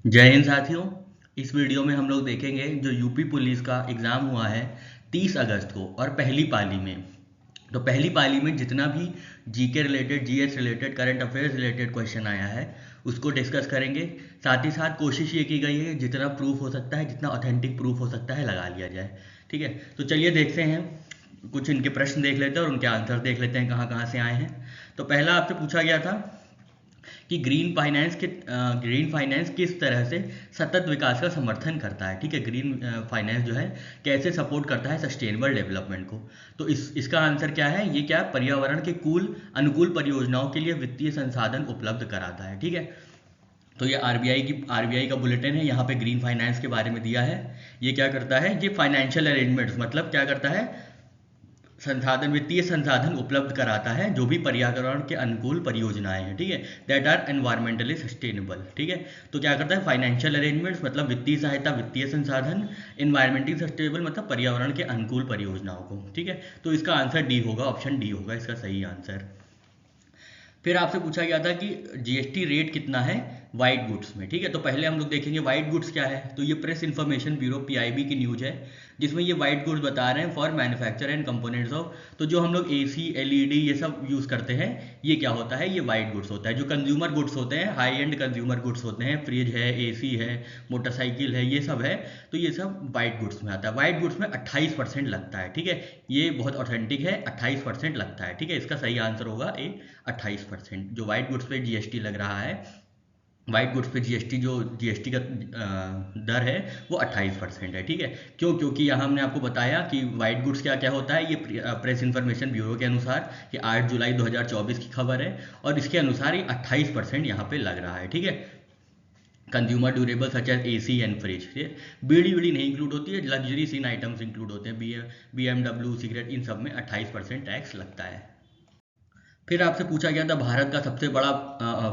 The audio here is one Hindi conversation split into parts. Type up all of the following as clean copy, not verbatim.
जय हिंद साथियों। इस वीडियो में हम लोग देखेंगे जो यूपी पुलिस का एग्ज़ाम हुआ है 30 अगस्त को और पहली पाली में। तो पहली पाली में जितना भी GK related, GS related, current affairs related question आया है उसको डिस्कस करेंगे। साथ ही साथ कोशिश ये की गई है जितना प्रूफ हो सकता है, जितना ऑथेंटिक प्रूफ हो सकता है लगा लिया जाए। ठीक है, तो चलिए देखते हैं, कुछ इनके प्रश्न देख लेते हैं और उनके आंसर देख लेते हैं कहाँ कहाँ से आए हैं। तो पहला आपसे पूछा गया था कि ग्रीन फाइनेंस किस तरह से सतत विकास का समर्थन करता है। ठीक है, ग्रीन फाइनेंस जो है कैसे सपोर्ट करता है सस्टेनेबल डेवलपमेंट को। तो इसका आंसर क्या है, ये क्या पर्यावरण के अनुकूल परियोजनाओं के लिए वित्तीय संसाधन उपलब्ध कराता है। ठीक है, तो ये आरबीआई का बुलेटिन है, यहाँ पे ग्रीन फाइनेंस के बारे में दिया है। ये क्या करता है, ये फाइनेंशियल अरेंजमेंट्स मतलब क्या करता है, वित्तीय संसाधन उपलब्ध कराता है जो भी पर्यावरण के अनुकूल परियोजनाएं हैं। ठीक है, दैट आर एनवायरमेंटली सस्टेनेबल। ठीक है, तो क्या करता है, फाइनेंशियल अरेंजमेंट्स मतलब वित्तीय सहायता, वित्तीय संसाधन, एनवायरमेंटली सस्टेनेबल मतलब पर्यावरण के अनुकूल परियोजनाओं को। ठीक है, तो इसका आंसर डी होगा, ऑप्शन डी होगा इसका सही आंसर। फिर आपसे पूछा गया था कि जीएसटी रेट कितना है वाइट गुड्स में। ठीक है, तो पहले हम लोग देखेंगे वाइट गुड्स क्या है। तो ये प्रेस इंफॉर्मेशन ब्यूरो पीआईबी की न्यूज है जिसमें ये वाइट गुड्स बता रहे हैं for manufacture and components of. तो जो हम लोग एसी एलईडी ये सब यूज़ करते हैं ये क्या होता है, ये वाइट गुड्स होता है। जो कंज्यूमर गुड्स होते हैं, हाई एंड कंज्यूमर गुड्स होते हैं, फ्रिज है, एसी है, मोटरसाइकिल है, ये सब है, तो ये सब वाइट गुड्स में आता है। वाइट गुड्स में 28% लगता है। ठीक है, ये बहुत ऑथेंटिक है, 28% लगता है। ठीक है, इसका सही आंसर होगा ए 28%। जो वाइट गुड्स पे जीएसटी लग रहा है, वाइट गुड्स पे जीएसटी, जो जीएसटी का दर है वो 28% है। ठीक है, क्योंकि यहाँ हमने आपको बताया कि वाइट गुड्स क्या क्या होता है। ये प्रेस इन्फॉर्मेशन ब्यूरो के अनुसार ये 8 जुलाई 2024 की खबर है और इसके अनुसार ये 28% यहाँ पे लग रहा है। ठीक है, consumer durable such as AC and fridge, बीड़ी बीड़ी नहीं इंक्लूड होती है, लग्जरी सीन आइटम्स इंक्लूड होते हैं, BMW सिगरेट, इन सब में 28% टैक्स लगता है। फिर आपसे पूछा गया था भारत का सबसे बड़ा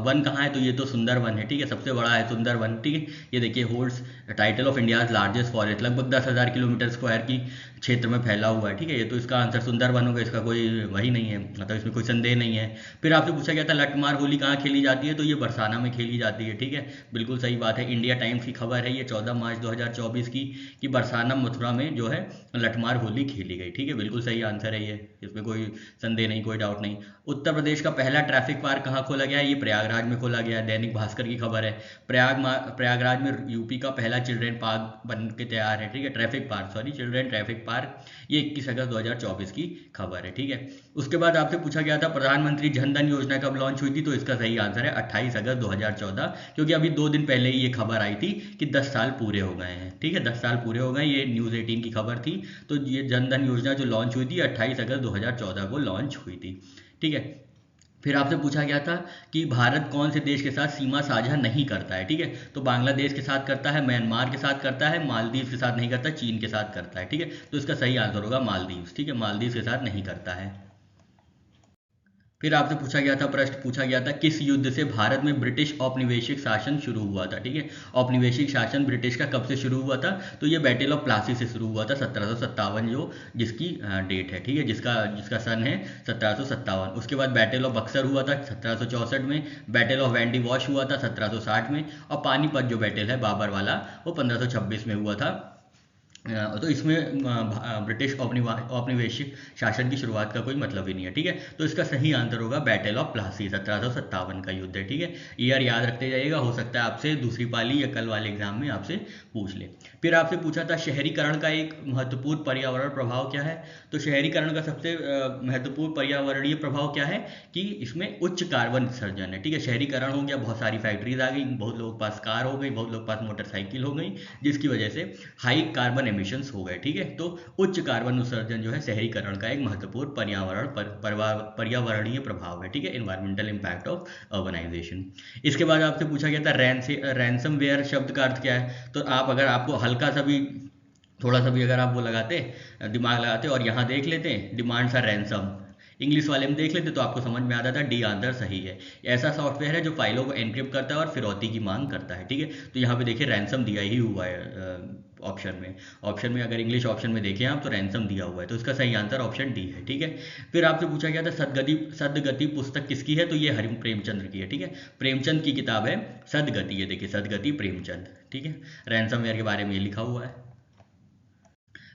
वन कहाँ है। तो ये तो सुंदर वन है। ठीक है, सबसे बड़ा है सुंदर वन। ठीक है, ये देखिए holds title of India's largest forest, लगभग 10,000 किलोमीटर स्क्वायर की क्षेत्र में फैला हुआ है। ठीक है, ये तो इसका आंसर सुंदर वन होगा, इसका कोई वही नहीं है, मतलब इसमें कोई संदेह नहीं है। फिर आपसे पूछा गया था लठमार होली कहाँ खेली जाती है। तो ये बरसाना में खेली जाती है। ठीक है, बिल्कुल सही बात है। इंडिया टाइम्स की खबर है ये 14 मार्च 2024 की, कि बरसाना मथुरा में जो है लठमार होली खेली गई। ठीक है, बिल्कुल सही आंसर है ये, इसमें कोई संदेह नहीं, कोई डाउट नहीं। उत्तर प्रदेश का पहला ट्रैफिक पार्क कहाँ खोला गया है, ये प्रयागराज में खोला गया है। दैनिक भास्कर की खबर है, प्रयागराज में यूपी का पहला चिल्ड्रेन पार्क बन के तैयार है। ठीक है, traffic park, sorry, children traffic park, ये 21 अगस्त 2024 की खबर है। ठीक है, उसके बाद आपसे पूछा गया था प्रधानमंत्री जन धन योजना कब लॉन्च हुई थी। तो इसका सही आंसर है 28 अगस्त 2014, क्योंकि अभी 2 दिन पहले ही ये खबर आई थी कि 10 साल पूरे हो गए हैं। ठीक है, 10 साल पूरे हो गए, ये न्यूज़ 18 की खबर थी। तो ये जन धन योजना जो लॉन्च हुई थी 28 अगस्त 2014 को लॉन्च हुई थी। ठीक है, फिर आपसे पूछा गया था कि भारत कौन से देश के साथ सीमा साझा नहीं करता है। ठीक है, तो बांग्लादेश के साथ करता है, म्यांमार के साथ करता है, मालदीव के साथ नहीं करता, चीन के साथ करता है। ठीक है, तो इसका सही आंसर होगा मालदीव। ठीक है, मालदीव के साथ नहीं करता है। फिर आपसे पूछा गया था, प्रश्न पूछा गया था किस युद्ध से भारत में ब्रिटिश औपनिवेशिक शासन शुरू हुआ था। ठीक है, औपनिवेशिक शासन ब्रिटिश का कब से शुरू हुआ था। तो ये बैटल ऑफ प्लासी से शुरू हुआ था 1757, जो जिसकी डेट है। ठीक है, जिसका जिसका सन है 1757। उसके बाद बैटल ऑफ बक्सर हुआ था 1764 में, बैटल ऑफ वैंडी वॉश हुआ था 1760 में, और पानीपत जो बैटल है बाबर वाला वो 1526 में हुआ था। तो इसमें ब्रिटिश औपनिवेशिक शासन की शुरुआत का कोई मतलब ही नहीं है। ठीक है, तो इसका सही आंसर होगा बैटल ऑफ प्लासी, 1757 का युद्ध है। ठीक है, ईयर याद रखते जाइएगा, हो सकता है आपसे दूसरी पाली या कल वाले एग्जाम में आपसे पूछ ले। फिर आपसे पूछा था शहरीकरण का एक महत्वपूर्ण पर्यावरण प्रभाव क्या है। तो शहरीकरण का सबसे महत्वपूर्ण पर्यावरणीय प्रभाव क्या है कि इसमें उच्च कार्बन उत्सर्जन है। ठीक है, शहरीकरण हो गया, बहुत सारी फैक्ट्रीज आ गई, बहुत लोगों के पास कार हो गई, बहुत लोगों के पास मोटरसाइकिल हो गई, जिसकी वजह से हाई कार्बन एमिशंस हो गए। ठीक है, तो उच्च कार्बन उत्सर्जन जो है शहरीकरण का एक महत्वपूर्ण पर्यावरणीय प्रभाव है। ठीक है, एनवायरमेंटल इम्पैक्ट ऑफ अर्बनाइजेशन। इसके बाद आपसे पूछा गया था रैंसम वेयर शब्द का अर्थ क्या है। तो आप अगर आपको हल्का सा भी, थोड़ा सा भी अगर आप वो लगाते, दिमाग लगाते और यहाँ देख लेते, डिमांड्स आर रैंसम, इंग्लिश वाले में देख लेते तो आपको समझ में आता था, डी आंसर सही है। ऐसा सॉफ्टवेयर है जो फाइलों को एनक्रिप्ट करता है और फिरौती की मांग करता है, ठीक है। तो यहाँ पे देखिए रैंसम दिया ही हुआ है ऑप्शन में अगर इंग्लिश ऑप्शन में देखें आप तो रैंसम दिया हुआ है, तो इसका सही आंसर ऑप्शन डी है, ठीक है। फिर आपसे पूछा गया था सदगति पुस्तक किसकी है, तो ये हरि प्रेमचंद्र की है, ठीक है। प्रेमचंद की किताब है सदगति, ये देखिए सदगति प्रेमचंद, ठीक है। रैंसमवेयर के बारे में ये लिखा हुआ है।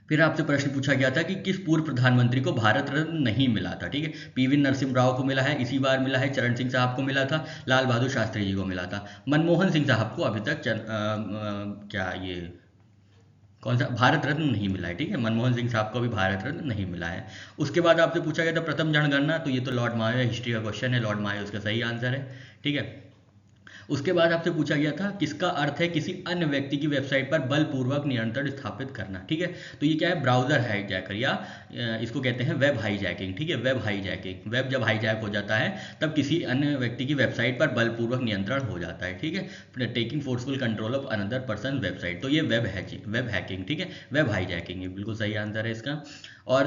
फिर आपसे प्रश्न पूछा गया था कि किस पूर्व प्रधानमंत्री को भारत रत्न नहीं मिला था, ठीक है। पीवी नरसिम्हा राव को मिला है, इसी बार मिला है। चरण सिंह साहब को मिला था, लाल बहादुर शास्त्री जी को मिला था। मनमोहन सिंह साहब को अभी तक क्या ये कौन सा भारत रत्न नहीं मिला है, ठीक है। मनमोहन सिंह साहब को भी भारत रत्न नहीं मिला है। उसके बाद आपसे पूछा गया था प्रथम जनगणना, तो ये तो लॉर्ड मायो हिस्ट्री का क्वेश्चन है, लॉर्ड मायो उसका सही आंसर है, ठीक है। उसके बाद आपसे पूछा गया था किसका अर्थ है किसी अन्य व्यक्ति की वेबसाइट पर बलपूर्वक नियंत्रण स्थापित करना, ठीक है। तो ये क्या है, ब्राउजर हाईजैकर या इसको कहते हैं वेब हाईजैकिंग, ठीक है। वेब हाईजैकिंग, वेब जब हाईजैक हो जाता है तब किसी अन्य व्यक्ति की वेबसाइट पर बलपूर्वक नियंत्रण हो जाता है, ठीक है। Taking forceful control of another person website, तो ये वेब हैकिंग, ठीक है। वेब हाईजैकिंग, ये बिल्कुल सही आंसर है इसका। और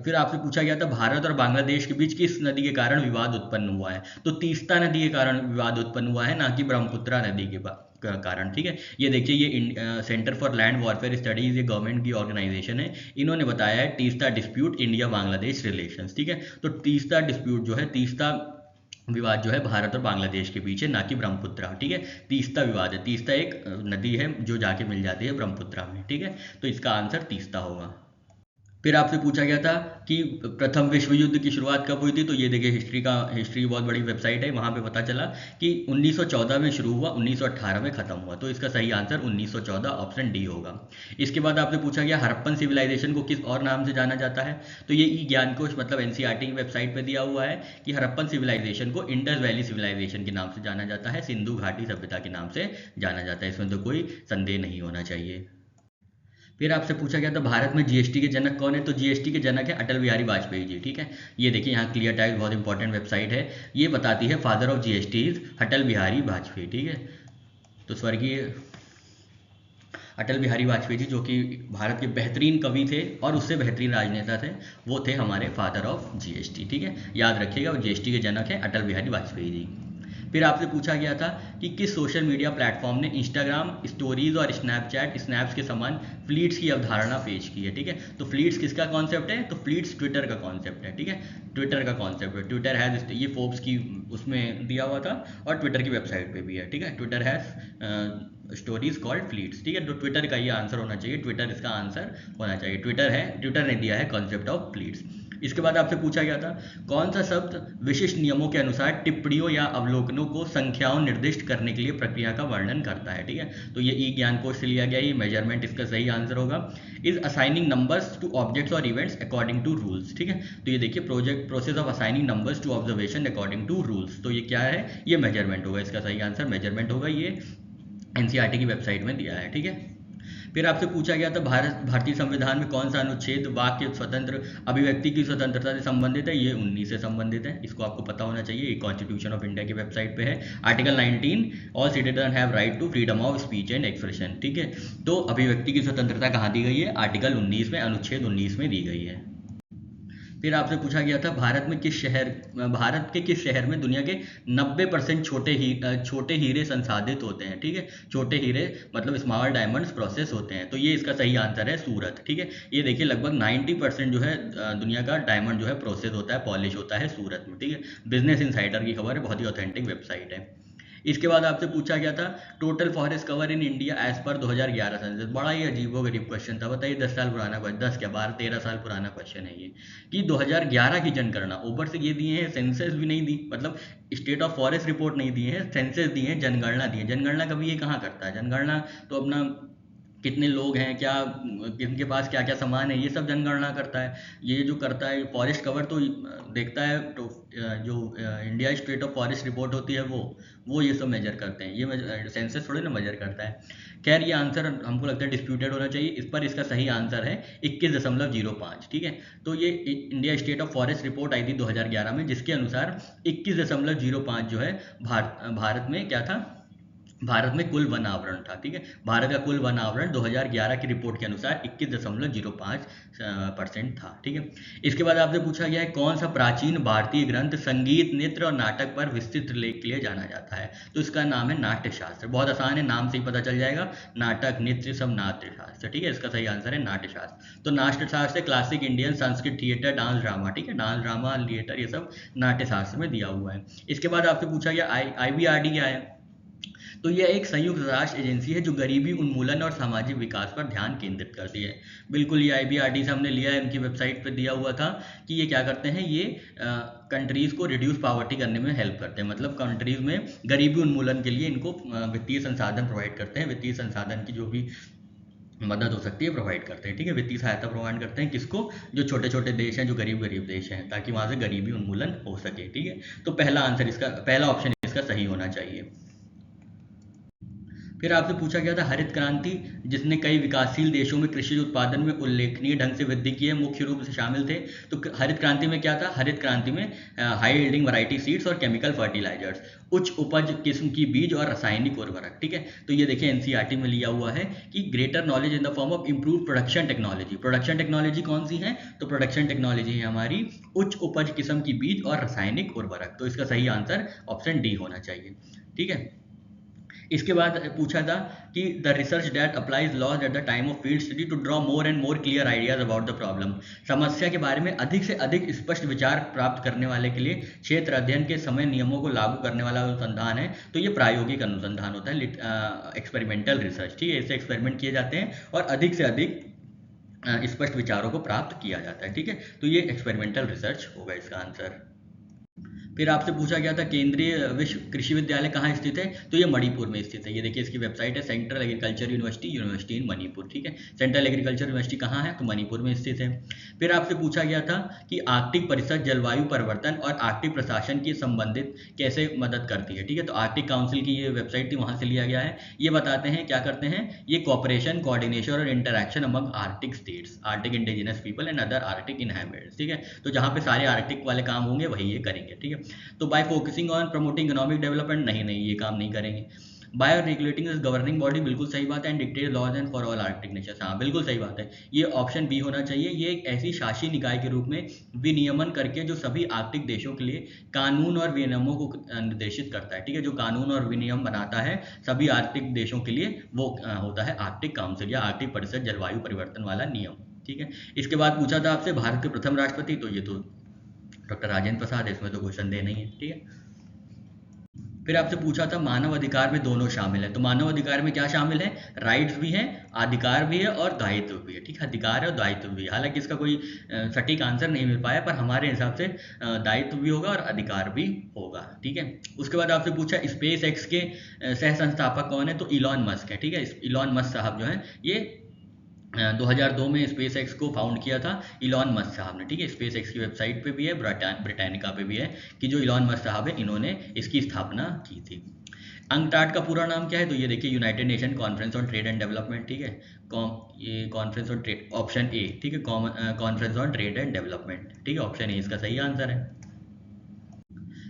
फिर आपसे पूछा गया था भारत और बांग्लादेश के बीच किस नदी के कारण विवाद उत्पन्न हुआ है, तो तीस्ता नदी के कारण विवाद उत्पन्न हुआ है, ना कि ब्रह्मपुत्रा नदी के कारण, ठीक है। ये देखिए ये centre for land warfare studies, ये गवर्नमेंट की ऑर्गेनाइजेशन है, इन्होंने बताया है Teesta dispute India Bangladesh relations, ठीक है। तो तीस्ता डिस्प्यूट जो है, तीस्ता विवाद जो है भारत और बांग्लादेश के बीच है, ना कि ब्रह्मपुत्रा, ठीक है। तीस्ता विवाद है, तीस्ता एक नदी है जो जाके मिल जाती है ब्रह्मपुत्रा में, ठीक है। तो इसका आंसर तीस्ता होगा। फिर आपसे पूछा गया था कि प्रथम विश्व युद्ध की शुरुआत कब हुई थी, तो ये देखिए हिस्ट्री बहुत बड़ी वेबसाइट है, वहाँ पे पता चला कि 1914 में शुरू हुआ, 1918 में खत्म हुआ, तो इसका सही आंसर 1914 ऑप्शन डी होगा। इसके बाद आपसे पूछा गया हड़प्पन सिविलाइजेशन को किस और नाम से जाना जाता है, तो ये ई ज्ञान कोश मतलब एनसीईआरटी की वेबसाइट पर दिया हुआ है कि हड़प्पन सिविलाइजेशन को इंडस वैली सिविलाइजेशन के नाम से जाना जाता है, सिंधु घाटी सभ्यता के नाम से जाना जाता है, इसमें तो कोई संदेह नहीं होना चाहिए। फिर आपसे पूछा गया था भारत में जीएसटी के जनक कौन है, तो जीएसटी के जनक है अटल बिहारी वाजपेयी जी, ठीक है। ये देखिए यहाँ क्लियर टाइप बहुत इंपॉर्टेंट वेबसाइट है, ये बताती है father of GST is Atal Bihari Vajpayee, ठीक है। तो स्वर्गीय अटल बिहारी वाजपेयी जी जो कि भारत के बेहतरीन कवि थे और उससे बेहतरीन राजनेता थे, वो थे हमारे फादर ऑफ जीएसटी, ठीक है। याद रखिएगा वो जीएसटी के जनक है अटल बिहारी वाजपेयी जी। फिर आपसे पूछा गया था कि किस सोशल मीडिया प्लेटफॉर्म ने इंस्टाग्राम स्टोरीज और स्नैपचैट स्नैप्स के समान फ्लीट्स की अवधारणा पेश की है, ठीक है। तो फ्लीट्स किसका कॉन्सेप्ट है, तो फ्लीट्स ट्विटर का कॉन्सेप्ट है, ठीक है। ट्विटर का कॉन्सेप्ट है, ट्विटर हैज, ये फोर्ब्स की उसमें दिया हुआ था और ट्विटर की वेबसाइट पे भी है, ठीक है। Twitter has stories called fleets, ठीक है। तो ट्विटर का ये आंसर होना चाहिए, ट्विटर इसका आंसर होना चाहिए, ट्विटर ने दिया है कॉन्सेप्ट ऑफ फ्लीट्स। इसके बाद आपसे पूछा गया था कौन सा शब्द विशिष्ट नियमों के अनुसार टिप्पणियों या अवलोकनों को संख्याओं निर्दिष्ट करने के लिए प्रक्रिया का वर्णन करता है, ठीक है। तो ये ई ज्ञान कोश से लिया गया, ये मेजरमेंट इसका सही आंसर होगा। Is assigning numbers to objects और इवेंट्स अकॉर्डिंग टू रूल्स, ठीक है। तो ये देखिए process of assigning numbers to observation according to rules, तो ये क्या है, ये मेजरमेंट होगा, इसका सही आंसर मेजरमेंट होगा, ये एनसीईआरटी की वेबसाइट में दिया है, ठीक है। फिर आपसे पूछा गया था भारतीय संविधान में कौन सा अनुच्छेद वाक्य स्वतंत्र अभिव्यक्ति की स्वतंत्रता से संबंधित है, ये 19 से संबंधित है, इसको आपको पता होना चाहिए, ये कॉन्स्टिट्यूशन ऑफ इंडिया की वेबसाइट पे है। Article 19 all citizen have right to freedom of speech and expression, ठीक है। तो अभिव्यक्ति की स्वतंत्रता कहाँ दी गई है, आर्टिकल 19 में, अनुच्छेद 19 में दी गई है। फिर आपसे पूछा गया था भारत के किस शहर में दुनिया के 90% छोटे हीरे संसाधित होते हैं, ठीक है। छोटे हीरे मतलब स्मॉल डायमंड्स प्रोसेस होते हैं, तो ये इसका सही आंसर है सूरत, ठीक है। ये देखिए लगभग 90% जो है दुनिया का डायमंड जो है प्रोसेस होता है, पॉलिश होता है सूरत में, ठीक है। बिजनेस इनसाइडर की खबर है, बहुत ही ऑथेंटिक वेबसाइट है। इसके बाद आपसे पूछा गया था total forest cover in India as per 2011 census, बड़ा ही अजीबोगरीब क्वेश्चन था, बताइए 10 साल पुराना क्वेश्चन, 10 क्या 12-13 साल पुराना क्वेश्चन है ये, कि 2011 की जनगणना, ऊपर से ये दिए हैं सेंसस भी नहीं दी, मतलब स्टेट ऑफ फॉरेस्ट रिपोर्ट नहीं दिए हैं, सेंसस दिए हैं, जनगणना दी है। जनगणना कभी ये कहाँ करता है, जनगणना तो अपना कितने लोग हैं, क्या किनके पास क्या क्या सामान है, ये सब जनगणना करता है। ये जो करता है फॉरेस्ट कवर तो देखता है, तो जो India state of forest report होती है वो ये सब मेजर करते हैं, ये सेंसस थोड़े ना मेजर करता है। खैर ये आंसर हमको लगता है डिस्प्यूटेड होना चाहिए, इस पर इसका सही आंसर है 21.05, ठीक है। तो ये India state of forest report आई थी 2011 में, जिसके अनुसार 21.05 जो है भारत में क्या था, भारत में कुल वन आवरण था। ठीक है, भारत का कुल वन आवरण 2011 की रिपोर्ट के अनुसार 21.05% था। ठीक है, इसके बाद आपसे पूछा गया है कौन सा प्राचीन भारतीय ग्रंथ संगीत, नृत्य और नाटक पर विस्तृत लेख के लिए जाना जाता है। तो इसका नाम है नाट्य शास्त्र। बहुत आसान है, नाम से ही पता चल जाएगा, नाटक नृत्य सब नाट्य शास्त्र। ठीक है, इसका सही आंसर है नाट्य शास्त्र। तो नाट्य शास्त्र classic Indian Sanskrit theatre dance drama. ठीक है, डांस ड्रामा थिएटर ये सब नाट्य शास्त्र में दिया हुआ है। इसके बाद आपसे पूछा गया IBRD क्या है। तो यह एक संयुक्त राष्ट्र एजेंसी है जो गरीबी उन्मूलन और सामाजिक विकास पर ध्यान केंद्रित करती है। बिल्कुल, ये IBRD से हमने लिया है, उनकी वेबसाइट पर दिया हुआ था कि ये क्या करते हैं, ये कंट्रीज़ को रिड्यूस पॉवर्टी करने में हेल्प करते हैं। मतलब कंट्रीज़ में गरीबी उन्मूलन के लिए इनको वित्तीय संसाधन प्रोवाइड करते हैं। वित्तीय संसाधन की जो भी मदद हो सकती है प्रोवाइड करते हैं। ठीक है, वित्तीय सहायता प्रोवाइड करते हैं किसको, जो छोटे छोटे देश हैं, जो गरीब गरीब देश हैं, ताकि वहाँ से गरीबी उन्मूलन हो सके। ठीक है, तो पहला आंसर इसका, पहला ऑप्शन इसका सही होना चाहिए। फिर आपसे पूछा गया था हरित क्रांति जिसने कई विकासशील देशों में कृषि उत्पादन में उल्लेखनीय ढंग से वृद्धि की है, मुख्य रूप से शामिल थे। तो हरित क्रांति में क्या था, हरित क्रांति में हाई यील्डिंग वैरायटी सीड्स और केमिकल फर्टिलाइजर्स, उच्च उपज किस्म की बीज और रासायनिक उर्वरक। ठीक है, तो ये देखिए NCERT में लिया हुआ है कि greater knowledge in the form of improve production technology. Production technology कौन सी है, तो प्रोडक्शन टेक्नोलॉजी है हमारी उच्च उपज किस्म की बीज और रासायनिक उर्वरक। तो इसका सही आंसर ऑप्शन डी होना चाहिए। ठीक है, इसके बाद पूछा था कि the research that applies laws at the time of field study to draw more and more clear ideas about the problem. समस्या के बारे में अधिक से अधिक स्पष्ट विचार प्राप्त करने वाले के लिए क्षेत्र अध्ययन के समय नियमों को लागू करने वाला अनुसंधान है। तो ये प्रायोगिक अनुसंधान होता है, एक्सपेरिमेंटल रिसर्च। ठीक है, इससे एक्सपेरिमेंट किए जाते हैं और अधिक से अधिक स्पष्ट विचारों को प्राप्त किया जाता है। ठीक है, तो ये एक्सपेरिमेंटल रिसर्च होगा इसका आंसर। फिर आपसे पूछा गया था केंद्रीय विश्व कृषि विद्यालय कहाँ स्थित है। तो ये मणिपुर में स्थित है। ये देखिए इसकी वेबसाइट है सेंट्रल एग्रीकल्चर यूनिवर्सिटी, यूनिवर्सिटी इन मणिपुर। ठीक है, सेंट्रल एग्रीकल्चर यूनिवर्सिटी कहाँ है, तो मणिपुर में स्थित है। फिर आपसे पूछा गया था कि आर्कटिक परिषद जलवायु परिवर्तन और आर्कटिक प्रशासन की संबंधित कैसे मदद करती है। ठीक है, तो आर्कटिक काउंसिल की ये वेबसाइट थी, वहाँ से लिया गया है। ये बताते हैं क्या करते हैं, ये कॉपरेशन, कोऑर्डिनेशन और interaction among Arctic states, Arctic indigenous people and other Arctic inhabitants. ठीक है, तो जहाँ पे सारे आर्कटिक वाले काम होंगे वही ये करेंगे। ठीक है, तो by focusing on promoting economic development, नहीं ये काम नहीं करेंगे। By regulating is governing body, बिल्कुल सही बात है। And dictate laws and for all Arctic nations, हाँ बिल्कुल सही बात है, ये ऑप्शन बी होना चाहिए। ये एक ऐसी शासी निकाय के रूप में विनियमन करके जो सभी आर्कटिक देशों के लिए कानून और विनियमों को निर्देशित करता है। ठीक है, जो कानून और विनियम बनाता है सभी आर्कटिक देशों के लिए, वो होता है आर्कटिक काउंसिल या आर्कटिक परिषद जलवायु परिवर्तन वाला नियम। ठीक है, इसके बाद पूछा था आपसे भारत के प्रथम राष्ट्रपति, तो ये तो डॉक्टर राजेंद्र प्रसाद है, इसमें तो कोई संदेह नहीं है। ठीक है, फिर आपसे पूछा था मानव अधिकार में दोनों शामिल है। तो मानव अधिकार में क्या शामिल है, राइट्स भी हैं, अधिकार भी है और दायित्व भी है। ठीक है, अधिकार है और दायित्व भी है। हालांकि इसका कोई सटीक आंसर नहीं मिल पाया, पर हमारे हिसाब से दायित्व भी होगा और अधिकार भी होगा। ठीक है, उसके बाद आपसे पूछा स्पेस एक्स के सह संस्थापक कौन है। तो इलॉन मस्क है। ठीक है, इलॉन मस्क साहब जो हैं ये 2002 में स्पेस एक्स को फाउंड किया था इलॉन मस्क साहब ने। ठीक है, स्पेस एक्स की वेबसाइट पे भी है, ब्रिटानिका पे भी है कि जो इलॉन मस्क साहब है इन्होंने इसकी स्थापना की थी। अंकटाड का पूरा नाम क्या है, तो ये देखिए United nation conference on trade and development. ठीक है, ये conference on trade, option A. ठीक है, conference on trade and development. ठीक है, ऑप्शन ए इसका सही आंसर है।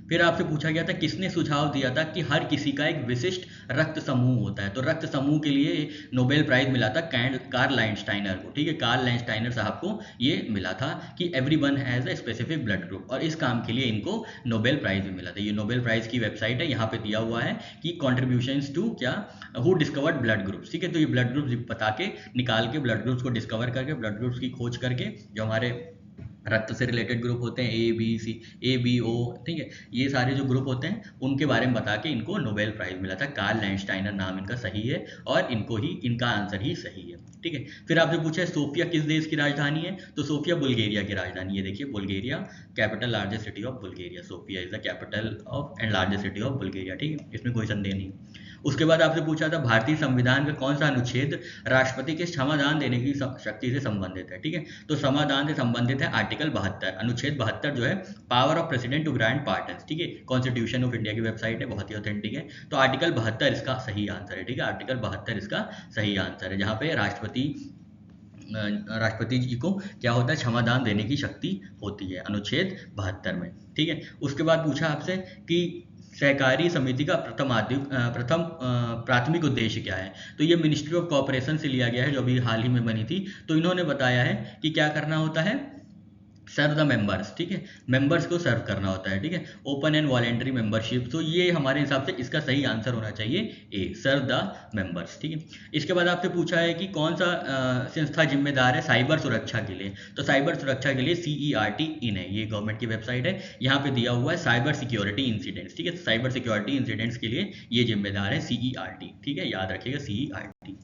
फिर आपसे पूछा गया था किसने सुझाव दिया था कि हर किसी का एक विशिष्ट रक्त समूह होता है। तो रक्त समूह के लिए नोबेल प्राइज मिला था कार्ल लाइनस्टाइनर को। ठीक है, कार्ल लाइनस्टाइनर साहब को ये मिला था कि everyone has a specific blood group, और इस काम के लिए इनको नोबेल प्राइज भी मिला था। ये नोबेल प्राइज की वेबसाइट है, यहाँ पे दिया हुआ है कि कॉन्ट्रीब्यूशंस टू क्या, हु डिस्कवर्ड ब्लड ग्रुप्स। ठीक है, तो ये ब्लड ग्रुप्स बता के, निकाल के, ब्लड ग्रुप्स को डिस्कवर करके, ब्लड ग्रुप्स की खोज करके, जो हमारे रक्त से रिलेटेड ग्रुप होते हैं A B O, ठीक है, ये सारे जो ग्रुप होते हैं उनके बारे में बता के इनको नोबेल प्राइज मिला था। कार्ल लाइनस्टाइनर नाम इनका सही है और इनका आंसर ही सही है। ठीक है, फिर आपसे पूछा है सोफिया किस देश की राजधानी है। तो सोफिया बुल्गारिया की राजधानी है। देखिए Bulgaria, capital largest city of Bulgaria, Sofia is the capital of and largest city of Bulgaria. ठीक है, इसमें कोई संदेह नहीं। उसके बाद आपसे पूछा था भारतीय संविधान का कौन सा अनुच्छेद राष्ट्रपति के क्षमादान देने की शक्ति से संबंधित है। ठीक है, तो समाधान से संबंधित है आर्टिकल 72, अनुच्छेद 72 जो है power of president to grant pardons. ठीक है, कॉन्स्टिट्यूशन ऑफ इंडिया की वेबसाइट है, बहुत ही ऑथेंटिक है। तो आर्टिकल 72 इसका सही आंसर है। ठीक है, आर्टिकल 72 इसका सही आंसर है, जहाँ पे राष्ट्रपति जी को क्या होता है, क्षमादान देने की शक्ति होती है अनुच्छेद 72 में। ठीक है, उसके बाद पूछा आपसे कि सहकारी समिति का प्रथम प्राथमिक उद्देश्य क्या है। तो ये मिनिस्ट्री ऑफ कॉर्पोरेशन से लिया गया है, जो अभी हाल ही में बनी थी। तो इन्होंने बताया है कि क्या करना होता है, सर्व द मेंबर्स, ठीक है, मेंबर्स को सर्व करना होता है, ठीक है, ओपन एंड वॉलेंटरी मेंबरशिप। तो ये हमारे हिसाब से इसका सही आंसर होना चाहिए ए, सर्व द मेंबर्स, ठीक है। इसके बाद आपसे पूछा है कि कौन सा संस्था जिम्मेदार है साइबर सुरक्षा के लिए। तो साइबर सुरक्षा के लिए CERT इन है, ये गवर्नमेंट की वेबसाइट है, यहाँ पे दिया हुआ है साइबर सिक्योरिटी इंसिडेंट्स, ठीक है। साइबर सिक्योरिटी इंसिडेंट्स के लिए ये जिम्मेदार है CERT, ठीक है, याद रखिएगा CERT।